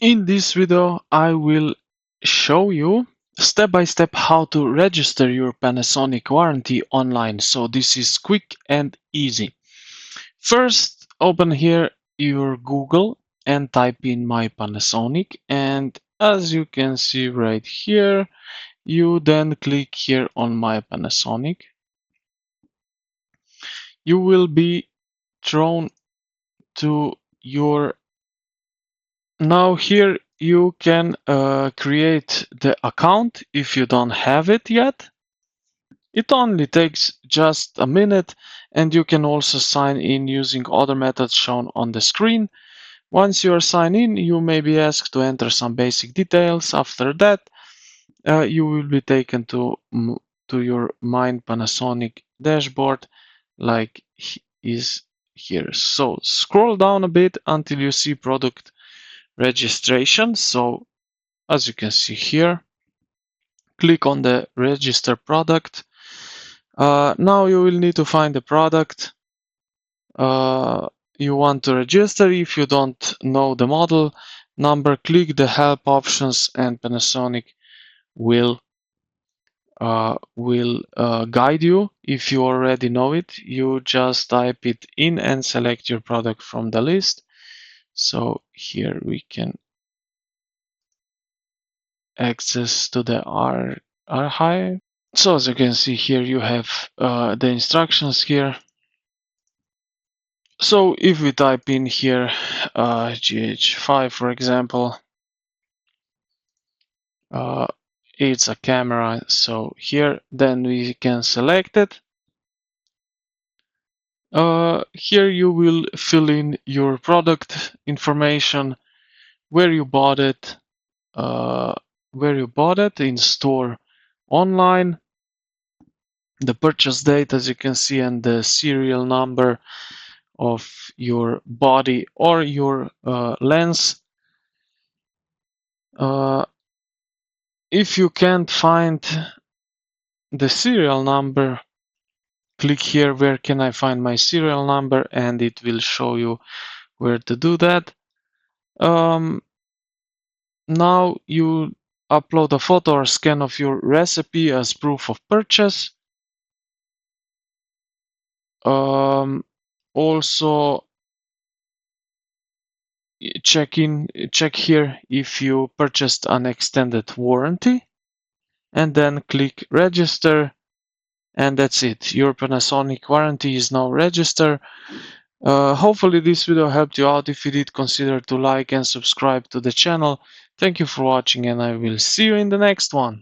In this video, I will show you step by step how to register your Panasonic warranty online. So this is quick and easy. First, open here your Google and type in my Panasonic. And as you can see right here, you then click here on my Panasonic. You will be thrown to your. Now here you can create the account if you don't have it yet. It only takes just a minute, and you can also sign in using other methods shown on the screen. Once you are signed in, you may be asked to enter some basic details. After that, you will be taken to your Mind Panasonic dashboard like is here. So scroll down a bit until you see product registration. So as you can see here, click on the register product. Now you will need to find the product you want to register. If you don't know the model number, click the help options and Panasonic will guide you. If you already know it, you just type it in and select your product from the list. So here we can access to the archive. So as you can see here, you have the instructions here. So if we type in here GH5, for example, it's a camera. So here, then we can select it. Here you will fill in your product information, where you bought it, in store, online, the purchase date, as you can see, and the serial number of your body or your lens. If you can't find the serial number, click here, where can I find my serial number, and it will show you where to do that. Now you upload a photo or scan of your recipe as proof of purchase. Also check here if you purchased an extended warranty, and then click register, and that's it. Your Panasonic warranty is now registered. Hopefully this video helped you out. If you did, consider to like and subscribe to the channel. Thank you for watching, and I will see you in the next one.